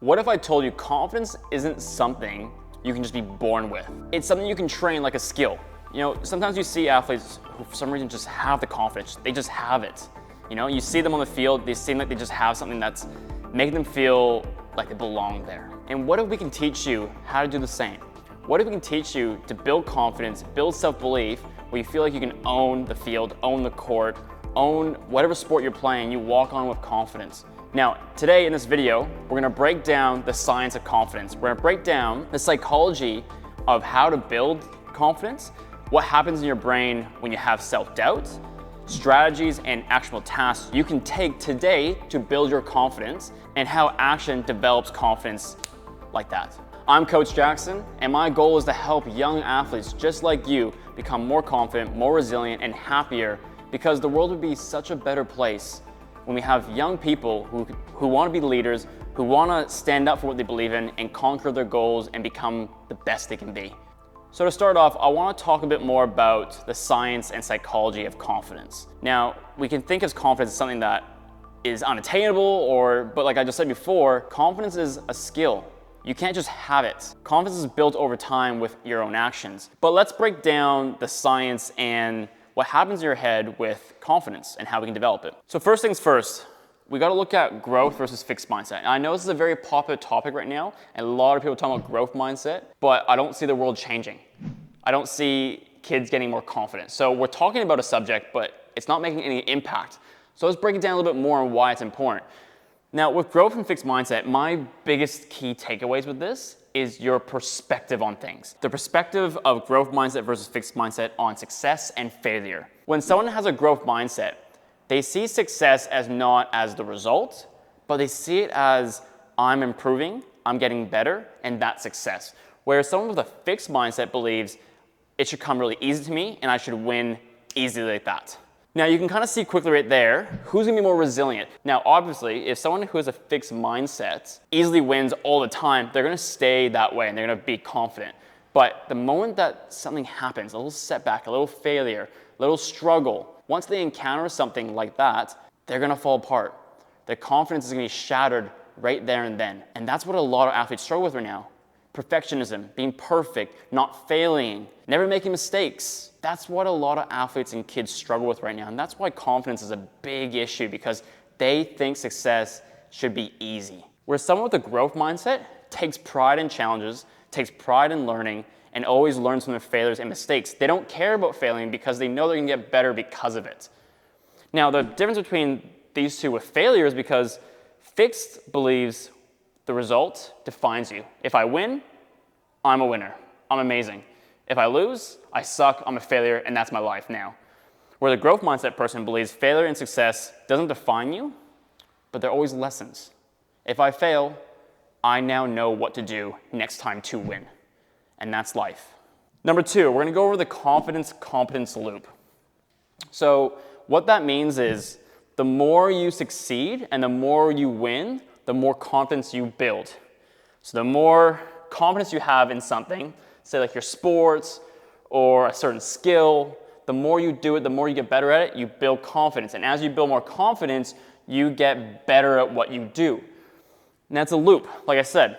What if I told you confidence isn't something you can just be born with? It's something you can train like a skill. You know, sometimes you see athletes who for some reason just have the confidence. They just have it. You know, you see them on the field, they seem like they just have something that's making them feel like they belong there. And what if we can teach you how to do the same? What if we can teach you to build confidence, build self-belief, where you feel like you can own the field, own the court, own whatever sport you're playing, you walk on with confidence. Now, today in this video, we're gonna break down the science of confidence. We're gonna break down the psychology of how to build confidence, what happens in your brain when you have self-doubt, strategies and actionable tasks you can take today to build your confidence, and how action develops confidence like that. I'm Coach Jackson, and my goal is to help young athletes just like you become more confident, more resilient, and happier, because the world would be such a better place when we have young people who want to be leaders, who want to stand up for what they believe in and conquer their goals and become the best they can be. So to start off, I want to talk a bit more about the science and psychology of confidence. Now, we can think of confidence as something that is unattainable, but like I just said before, confidence is a skill. You can't just have it. Confidence is built over time with your own actions. But let's break down the science and what happens in your head with confidence and how we can develop it. So first things first, we got to look at growth versus fixed mindset. And I know this is a very popular topic right now, and a lot of people talking about growth mindset, but I don't see the world changing. I don't see kids getting more confident. So we're talking about a subject, but it's not making any impact. So let's break it down a little bit more on why it's important. Now, with growth and fixed mindset, my biggest key takeaways with this is your perspective on things. The perspective of growth mindset versus fixed mindset on success and failure. When someone has a growth mindset, they see success as not as the result, but they see it as I'm improving, I'm getting better, and that's success. Whereas someone with a fixed mindset believes it should come really easy to me and I should win easily like that. Now you can kind of see quickly right there, who's gonna be more resilient. Now obviously, if someone who has a fixed mindset easily wins all the time, they're gonna stay that way and they're gonna be confident. But the moment that something happens, a little setback, a little failure, a little struggle, once they encounter something like that, they're gonna fall apart. Their confidence is gonna be shattered right there and then. And that's what a lot of athletes struggle with right now. Perfectionism, being perfect, not failing, never making mistakes. That's what a lot of athletes and kids struggle with right now. And that's why confidence is a big issue, because they think success should be easy. Where someone with a growth mindset takes pride in challenges, takes pride in learning, and always learns from their failures and mistakes. They don't care about failing because they know they're gonna get better because of it. Now, the difference between these two with failure is because fixed believes the result defines you. If I win, I'm a winner. I'm amazing. If I lose, I suck, I'm a failure, and that's my life now. Where the growth mindset person believes failure and success doesn't define you, but they're always lessons. If I fail, I now know what to do next time to win. And that's life. Number two, we're gonna go over the Confidence-Competence Loop. So what that means is the more you succeed and the more you win, the more confidence you build. So the more confidence you have in something, say like your sports or a certain skill, the more you do it, the more you get better at it, you build confidence. And as you build more confidence, you get better at what you do. And that's a loop, like I said.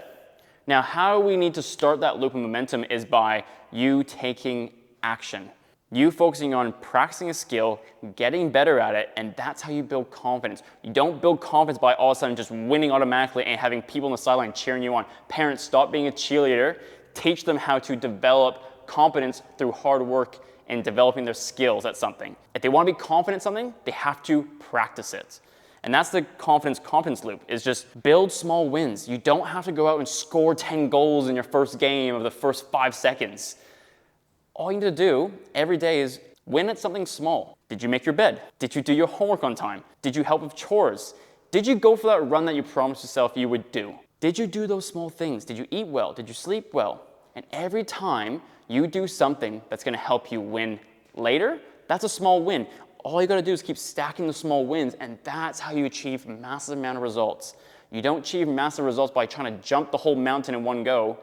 Now, how we need to start that loop of momentum is by you taking action. You focusing on practicing a skill, getting better at it, and that's how you build confidence. You don't build confidence by all of a sudden just winning automatically and having people on the sideline cheering you on. Parents, stop being a cheerleader. Teach them how to develop confidence through hard work and developing their skills at something. If they want to be confident in something, they have to practice it. And that's the confidence-competence loop, is just build small wins. You don't have to go out and score 10 goals in your first game of the first 5 seconds. All you need to do every day is win at something small. Did you make your bed? Did you do your homework on time? Did you help with chores? Did you go for that run that you promised yourself you would do? Did you do those small things? Did you eat well? Did you sleep well? And every time you do something that's gonna help you win later, that's a small win. All you gotta do is keep stacking the small wins, and that's how you achieve massive amount of results. You don't achieve massive results by trying to jump the whole mountain in one go.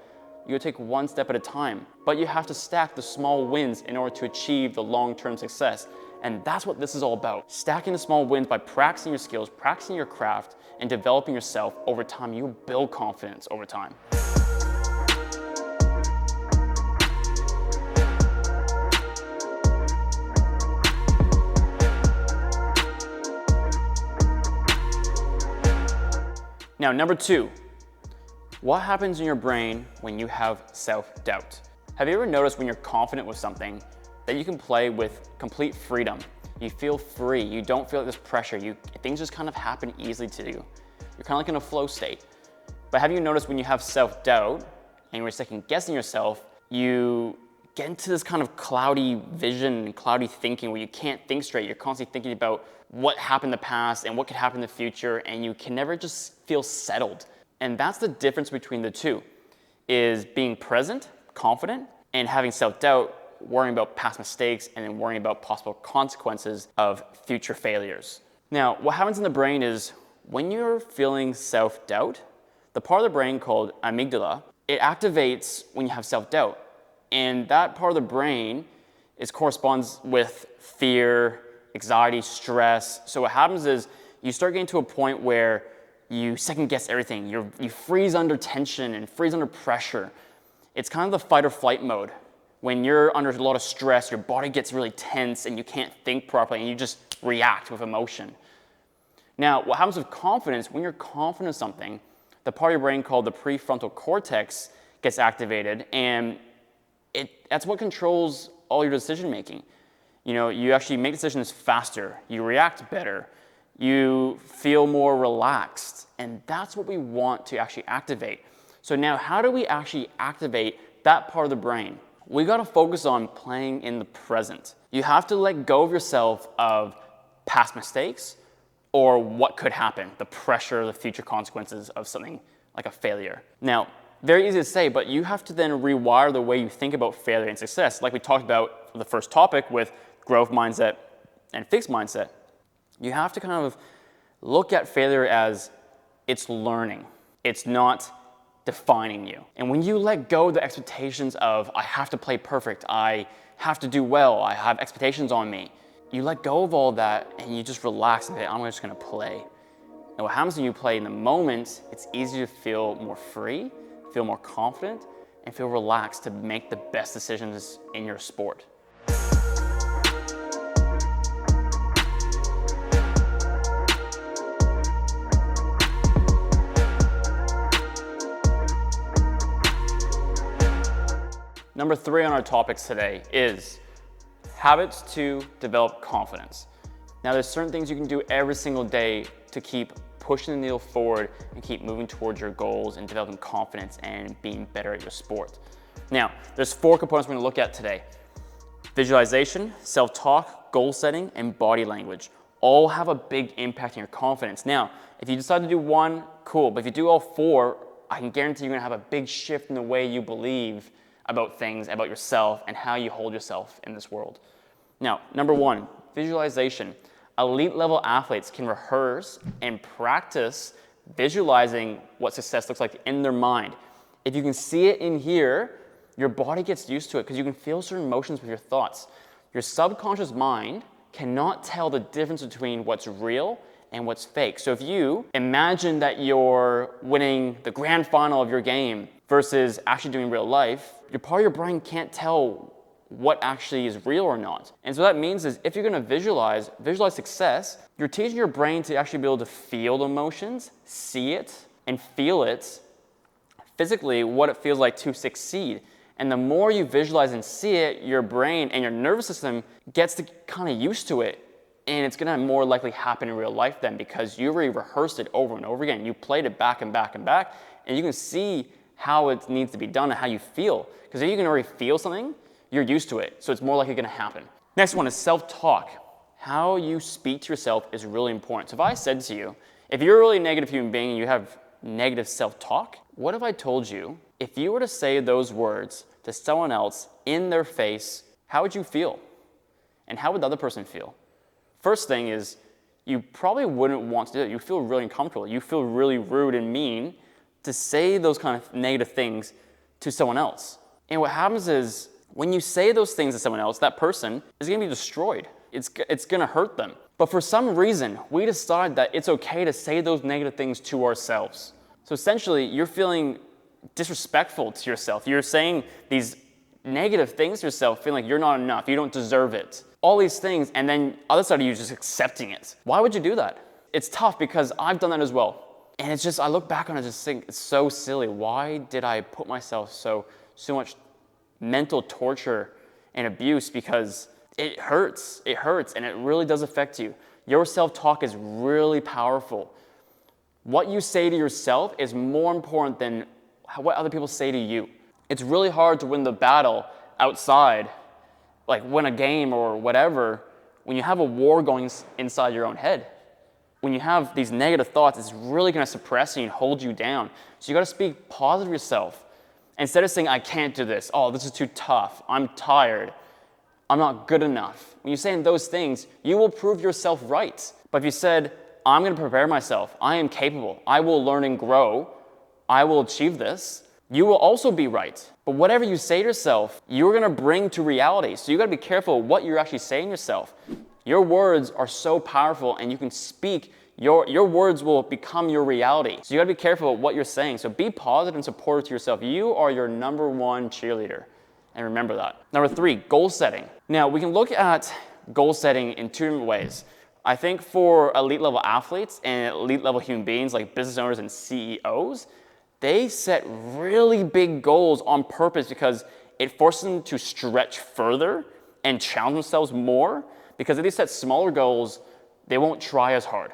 You take one step at a time, but you have to stack the small wins in order to achieve the long-term success. And that's what this is all about. Stacking the small wins by practicing your skills, practicing your craft, and developing yourself over time, you build confidence over time. Now, number 2, what happens in your brain when you have self-doubt? Have you ever noticed when you're confident with something that you can play with complete freedom? You feel free, you don't feel like this pressure, things just kind of happen easily to you. You're kind of like in a flow state. But have you noticed when you have self-doubt and you're second guessing yourself, you get into this kind of cloudy vision and cloudy thinking where you can't think straight. You're constantly thinking about what happened in the past and what could happen in the future, and you can never just feel settled. And that's the difference between the two, is being present, confident, and having self-doubt, worrying about past mistakes, and then worrying about possible consequences of future failures. Now, what happens in the brain is when you're feeling self-doubt, the part of the brain called amygdala, it activates when you have self-doubt. And that part of the brain corresponds with fear, anxiety, stress. So what happens is you start getting to a point where you second guess everything. You freeze under tension and freeze under pressure. It's kind of the fight or flight mode. When you're under a lot of stress, your body gets really tense and you can't think properly and you just react with emotion. Now, what happens with confidence, when you're confident in something, the part of your brain called the prefrontal cortex gets activated, and that's what controls all your decision making. You know, you actually make decisions faster, you react better, you feel more relaxed, and that's what we want to actually activate. So now, how do we actually activate that part of the brain? We got to focus on playing in the present. You have to let go of yourself of past mistakes or what could happen, the pressure, the future consequences of something like a failure. Now, very easy to say, but you have to then rewire the way you think about failure and success. Like we talked about the first topic with growth mindset and fixed mindset. You have to kind of look at failure as it's learning. It's not defining you. And when you let go of the expectations of, I have to play perfect, I have to do well, I have expectations on me, you let go of all that and you just relax and say, I'm just gonna play. And what happens when you play in the moment, it's easy to feel more free, feel more confident, and feel relaxed to make the best decisions in your sport. Number 3 on our topics today is habits to develop confidence. Now, there's certain things you can do every single day to keep pushing the needle forward and keep moving towards your goals and developing confidence and being better at your sport. Now, there's 4 components we're gonna look at today. Visualization, self-talk, goal setting, and body language all have a big impact on your confidence. Now, if you decide to do one, cool, but if you do all 4, I can guarantee you're gonna have a big shift in the way you believe about things, about yourself, and how you hold yourself in this world. Now, number 1, visualization. Elite level athletes can rehearse and practice visualizing what success looks like in their mind. If you can see it in here, your body gets used to it because you can feel certain emotions with your thoughts. Your subconscious mind cannot tell the difference between what's real and what's fake. So if you imagine that you're winning the grand final of your game versus actually doing real life, your part of your brain can't tell what actually is real or not. And so that means is if you're gonna visualize success, you're teaching your brain to actually be able to feel the emotions, see it, and feel it physically, what it feels like to succeed. And the more you visualize and see it, your brain and your nervous system gets to kind of used to it. And it's gonna more likely happen in real life then because you already rehearsed it over and over again. You played it back and back and back, and you can see how it needs to be done and how you feel. Because if you can already feel something, you're used to it, so it's more likely gonna happen. Next one is self-talk. How you speak to yourself is really important. So if I said to you, if you're a really negative human being and you have negative self-talk, what if I told you, if you were to say those words to someone else in their face, how would you feel? And how would the other person feel? First thing is, you probably wouldn't want to do it. You feel really uncomfortable. You feel really rude and mean to say those kind of negative things to someone else. And what happens is, when you say those things to someone else, that person is gonna be destroyed. It's gonna hurt them. But for some reason, we decide that it's okay to say those negative things to ourselves. So essentially, you're feeling disrespectful to yourself. You're saying these negative things to yourself, feeling like you're not enough, you don't deserve it. All these things, and then other side of you just accepting it. Why would you do that? It's tough because I've done that as well. And it's just, I look back on it and just think, it's so silly. Why did I put myself so much mental torture and abuse? Because it hurts, and it really does affect you. Your self-talk is really powerful. What you say to yourself is more important than what other people say to you. It's really hard to win the battle outside, like win a game or whatever, when you have a war going inside your own head. When you have these negative thoughts, it's really going to suppress you and hold you down. So you got to speak positive to yourself. Instead of saying, I can't do this, oh, this is too tough, I'm tired, I'm not good enough. When you're saying those things, you will prove yourself right. But if you said, I'm going to prepare myself, I am capable, I will learn and grow, I will achieve this, you will also be right. But whatever you say to yourself, you're going to bring to reality. So you got to be careful what you're actually saying to yourself. Your words are so powerful, and you can speak, your words will become your reality. So you got to be careful what you're saying. So be positive and supportive to yourself. You are your number one cheerleader. And remember that. Number 3, goal setting. Now, we can look at goal setting in 2 different ways. I think for elite level athletes and elite level human beings like business owners and CEOs, they set really big goals on purpose because it forces them to stretch further and challenge themselves more, because if they set smaller goals, they won't try as hard.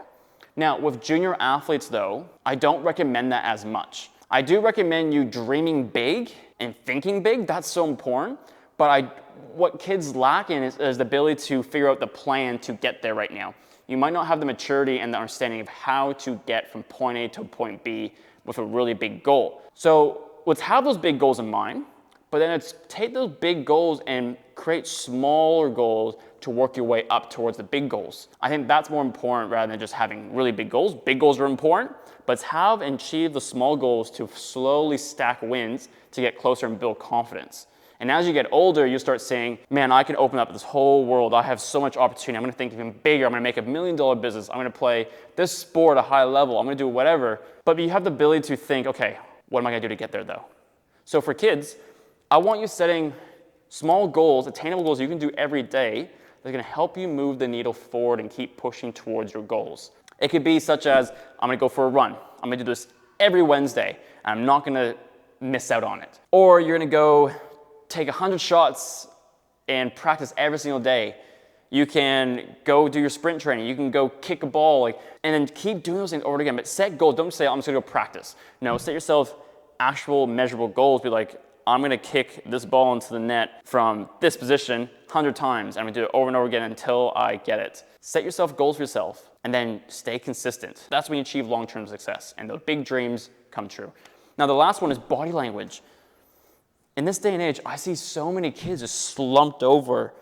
Now, with junior athletes though, I don't recommend that as much. I do recommend you dreaming big and thinking big. That's so important. But what kids lack in is the ability to figure out the plan to get there right now. You might not have the maturity and the understanding of how to get from point A to point B with a really big goal. So let's have those big goals in mind, but then let's take those big goals and create smaller goals to work your way up towards the big goals. I think that's more important rather than just having really big goals. Big goals are important, but let's have and achieve the small goals to slowly stack wins to get closer and build confidence. And as you get older, you start saying, man, I can open up this whole world. I have so much opportunity. I'm going to think even bigger. I'm going to make $1 million business. I'm going to play this sport at a high level. I'm going to do whatever. But you have the ability to think, okay, what am I going to do to get there though? So for kids, I want you setting small goals, attainable goals you can do every day that are going to help you move the needle forward and keep pushing towards your goals. It could be such as, I'm going to go for a run. I'm going to do this every Wednesday. And I'm not going to miss out on it. Or you're going to go take 100 shots and practice every single day. You can go do your sprint training. You can go kick a ball, and then keep doing those things over again. But set goals. Don't say, I'm just going to go practice. No, set yourself actual measurable goals. Be like, I'm going to kick this ball into the net from this position 100 times. I'm going to do it over and over again until I get it. Set yourself goals for yourself and then stay consistent. That's when you achieve long-term success and the big dreams come true. Now, the last one is body language. In this day and age, I see so many kids just slumped over,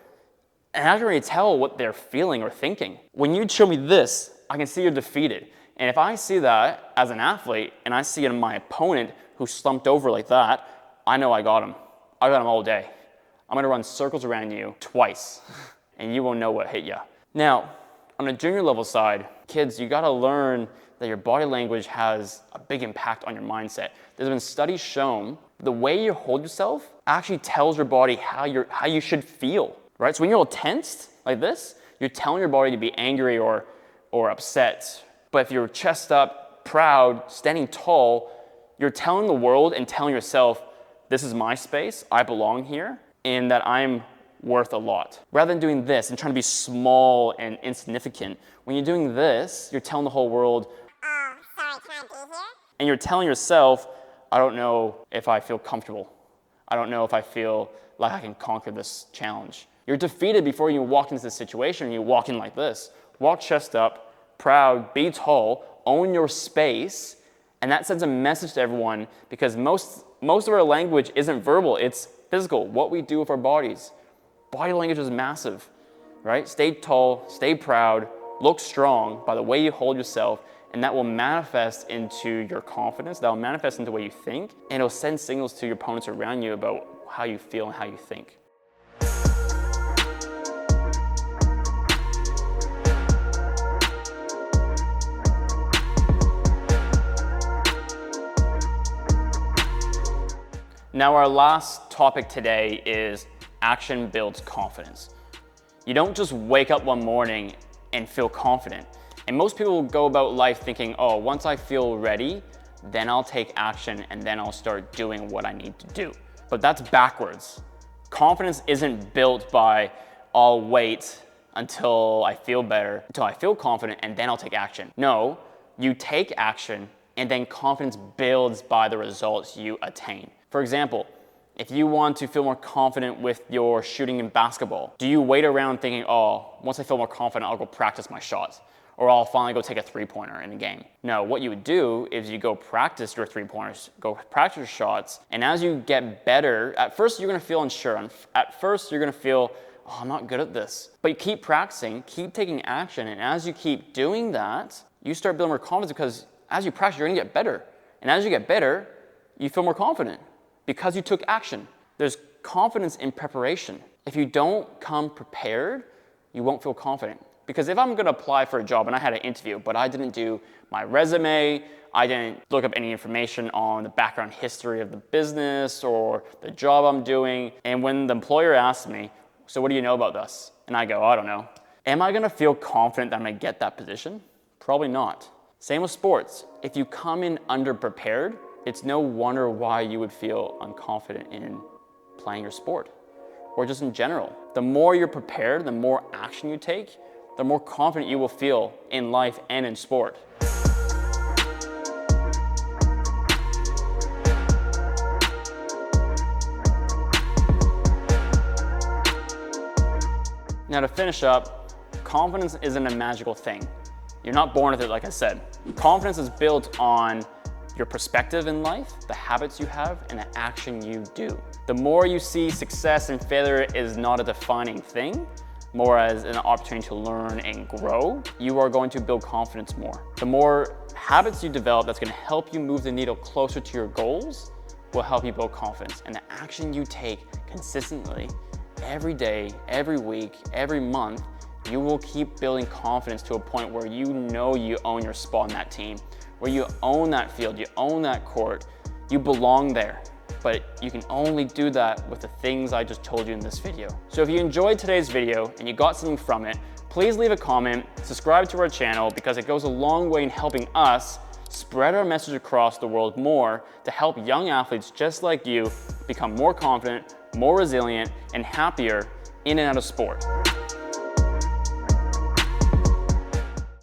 and I can really tell what they're feeling or thinking. When you show me this, I can see you're defeated. And if I see that as an athlete, and I see it in my opponent who slumped over like that, I know I got him. I got him all day. I'm gonna run circles around you twice, and you won't know what hit you. Now, on a junior level side, kids, you gotta learn that your body language has a big impact on your mindset. There's been studies shown the way you hold yourself actually tells your body how you should feel, right? So when you're all tensed like this, you're telling your body to be angry or upset. But if you're chest up, proud, standing tall, you're telling the world and telling yourself, this is my space, I belong here, and that I'm worth a lot. Rather than doing this and trying to be small and insignificant, when you're doing this, you're telling the whole world, sorry, can I be here? And you're telling yourself, I don't know if I feel comfortable. I don't know if I feel like I can conquer this challenge. You're defeated before you walk into this situation. You walk in like this. Walk chest up, proud, be tall, own your space, and that sends a message to everyone because most of our language isn't verbal, it's physical, what we do with our bodies. Body language is massive, right? Stay tall, stay proud, look strong by the way you hold yourself, and that will manifest into your confidence, that will manifest into the way you think, and it'll send signals to your opponents around you about how you feel and how you think. Now, our last topic today is action builds confidence. You don't just wake up one morning and feel confident. And most people go about life thinking, oh, once I feel ready, then I'll take action and then I'll start doing what I need to do. But that's backwards. Confidence isn't built by, I'll wait until I feel better, until I feel confident, and then I'll take action. No, you take action and then confidence builds by the results you attain. For example, if you want to feel more confident with your shooting in basketball, do you wait around thinking, oh, once I feel more confident, I'll go practice my shots, or I'll finally go take a three-pointer in the game? No, what you would do is you go practice your three-pointers, go practice your shots, and as you get better, at first you're gonna feel unsure. At first you're gonna feel, oh, I'm not good at this. But you keep practicing, keep taking action, and as you keep doing that, you start building more confidence because as you practice, you're gonna get better. And as you get better, you feel more confident because you took action. There's confidence in preparation. If you don't come prepared, you won't feel confident. Because if I'm gonna apply for a job and I had an interview, but I didn't do my resume, I didn't look up any information on the background history of the business or the job I'm doing, and when the employer asks me, so what do you know about this? And I go, I don't know. Am I gonna feel confident that I'm gonna get that position? Probably not. Same with sports. If you come in underprepared, it's no wonder why you would feel unconfident in playing your sport, or just in general. The more you're prepared, the more action you take, the more confident you will feel in life and in sport. Now to finish up, confidence isn't a magical thing. You're not born with it, like I said. Confidence is built on your perspective in life, the habits you have, and the action you do. The more you see success and failure is not a defining thing, more as an opportunity to learn and grow, you are going to build confidence more. The more habits you develop that's going to help you move the needle closer to your goals will help you build confidence. And the action you take consistently every day, every week, every month, you will keep building confidence to a point where you know you own your spot in that team, where you own that field, you own that court, you belong there. But you can only do that with the things I just told you in this video. So if you enjoyed today's video and you got something from it, please leave a comment, subscribe to our channel because it goes a long way in helping us spread our message across the world more to help young athletes just like you become more confident, more resilient, and happier in and out of sport.